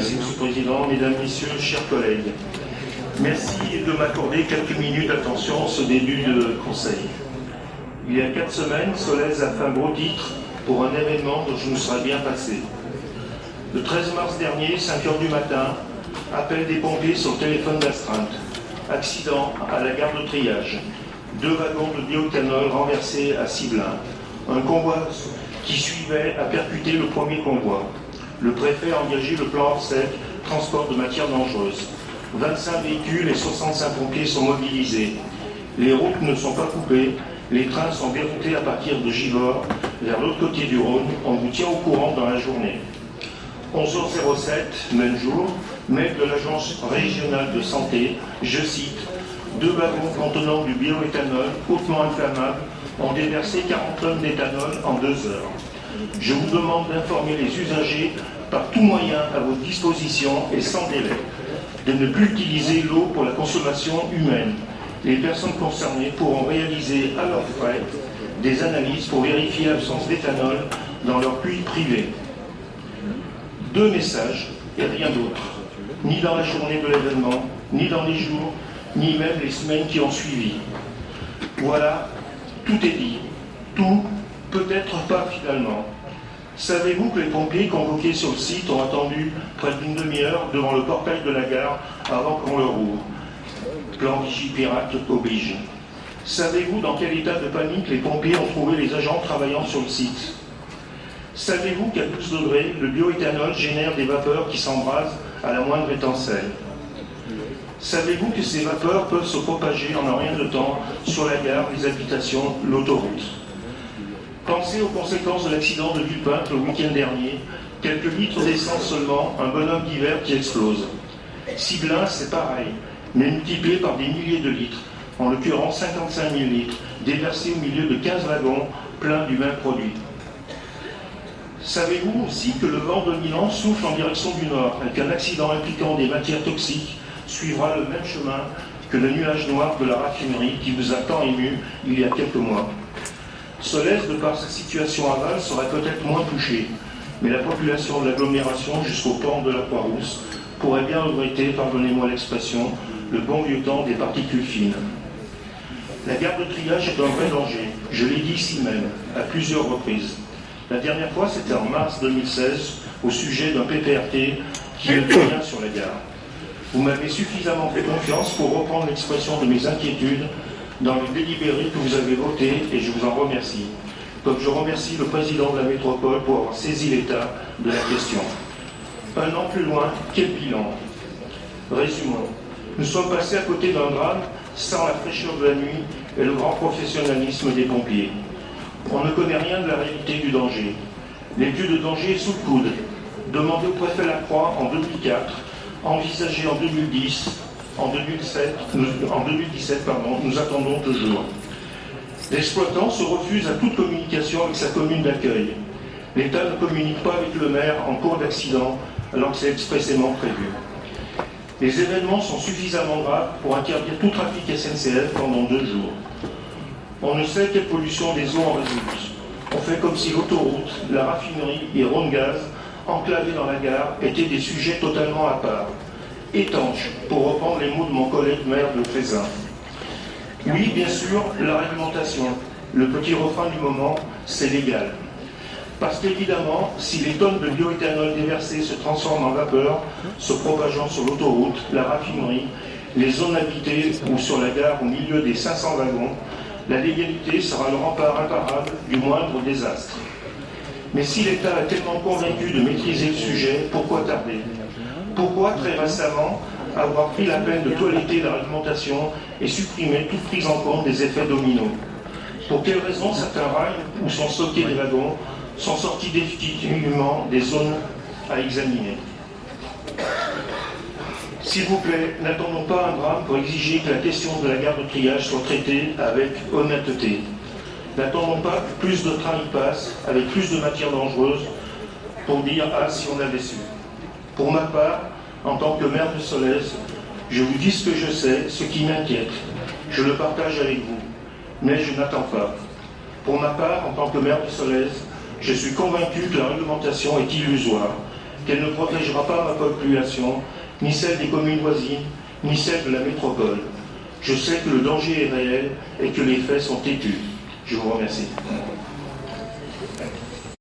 Merci, Monsieur le Président. Mesdames, Messieurs, chers collègues, merci de m'accorder quelques minutes d'attention en ce début de conseil. Il y a 4 semaines, Solèze a fait un gros titre pour un événement dont je me serais bien passé. Le 13 mars dernier, 5 h du matin, appel des pompiers sur le téléphone d'astreinte. Accident à la gare de triage. 2 wagons de bioéthanol renversés à Ciblin. Un convoi qui suivait a percuté le premier convoi. Le préfet a engagé le plan Orsec, transport de matières dangereuses. 25 véhicules et 65 pompiers sont mobilisés. Les routes ne sont pas coupées. Les trains sont déroutés à partir de Givors vers l'autre côté du Rhône. On vous tient au courant dans la journée. 11h07, même jour, mail de l'Agence régionale de santé, je cite, 2 wagons contenant du bioéthanol hautement inflammable ont déversé 40 tonnes d'éthanol en 2 heures. Je vous demande d'informer les usagers par tout moyen à votre disposition et sans délai de ne plus utiliser l'eau pour la consommation humaine. Les personnes concernées pourront réaliser à leurs frais des analyses pour vérifier l'absence d'éthanol dans leur puits privé. 2 messages et rien d'autre, ni dans la journée de l'événement, ni dans les jours, ni même les semaines qui ont suivi. Voilà, tout est dit. Tout, peut-être pas finalement. Savez-vous que les pompiers convoqués sur le site ont attendu près d'une demi-heure devant le portail de la gare avant qu'on leur ouvre? Plan Vigipirate oblige. Savez-vous dans quel état de panique les pompiers ont trouvé les agents travaillant sur le site? Savez-vous qu'à 12 degrés, le bioéthanol génère des vapeurs qui s'embrasent à la moindre étincelle? Savez-vous que ces vapeurs peuvent se propager en un rien de temps sur la gare, les habitations, l'autoroute? Pensez aux conséquences de l'accident de Villepinte le week-end dernier. Quelques litres d'essence seulement, un bonhomme d'hiver qui explose. Ciblin, c'est pareil, mais multiplié par des milliers de litres, en l'occurrence 55 000 litres, déversés au milieu de 15 wagons pleins du même produit. Savez-vous aussi que le vent dominant souffle en direction du nord et qu'un accident impliquant des matières toxiques suivra le même chemin que le nuage noir de la raffinerie qui vous a tant ému il y a quelques mois? Solèze, de par sa situation aval, serait peut-être moins touchée, mais la population de l'agglomération jusqu'au port de la Croix-Rousse pourrait bien regretter, pardonnez-moi l'expression, le bon vieux temps des particules fines. La gare de triage est un vrai danger, je l'ai dit ici même, à plusieurs reprises. La dernière fois, c'était en mars 2016, au sujet d'un PPRT qui est rien sur la gare. Vous m'avez suffisamment fait confiance pour reprendre l'expression de mes inquiétudes dans le délibéré que vous avez voté et je vous en remercie. Comme je remercie le président de la métropole pour avoir saisi l'état de la question. 1 an plus loin, quel bilan? Résumons. Nous sommes passés à côté d'un drame sans la fraîcheur de la nuit et le grand professionnalisme des pompiers. On ne connaît rien de la réalité du danger. L'étude de danger est sous le coude. Demandée au préfet Lacroix en 2004, envisagée en 2010, en 2017, nous attendons toujours. L'exploitant se refuse à toute communication avec sa commune d'accueil. L'État ne communique pas avec le maire en cours d'accident, alors que c'est expressément prévu. Les événements sont suffisamment graves pour interdire tout trafic SNCF pendant 2 jours. On ne sait quelle pollution des eaux en résulte. On fait comme si l'autoroute, la raffinerie et Rhône Gaz, enclavés dans la gare, étaient des sujets totalement à part. Étanches, pour reprendre les mots de mon collègue maire de Faisin. Oui, bien sûr, la réglementation. Le petit refrain du moment, c'est légal. Parce qu'évidemment, si les tonnes de bioéthanol déversées se transforment en vapeur, se propageant sur l'autoroute, la raffinerie, les zones habitées ou sur la gare au milieu des 500 wagons, la légalité sera le rempart imparable du moindre désastre. Mais si l'État est tellement convaincu de maîtriser le sujet, pourquoi tarder? Pourquoi, très récemment, avoir pris la peine de toiletter la réglementation et supprimer toute prise en compte des effets dominos? Pour quelles raisons certains rails où sont stockés les wagons sont sortis définitivement des zones à examiner? S'il vous plaît, n'attendons pas un drame pour exiger que la question de la gare de triage soit traitée avec honnêteté. N'attendons pas que plus de trains y passent, avec plus de matières dangereuses, pour dire « Ah, si on avait su ». Pour ma part, en tant que maire de Solèze, je vous dis ce que je sais, ce qui m'inquiète. Je le partage avec vous, mais je n'attends pas. Pour ma part, en tant que maire de Solèze, je suis convaincu que la réglementation est illusoire, qu'elle ne protégera pas ma population, ni celle des communes voisines, ni celle de la métropole. Je sais que le danger est réel et que les faits sont têtus. Je vous remercie.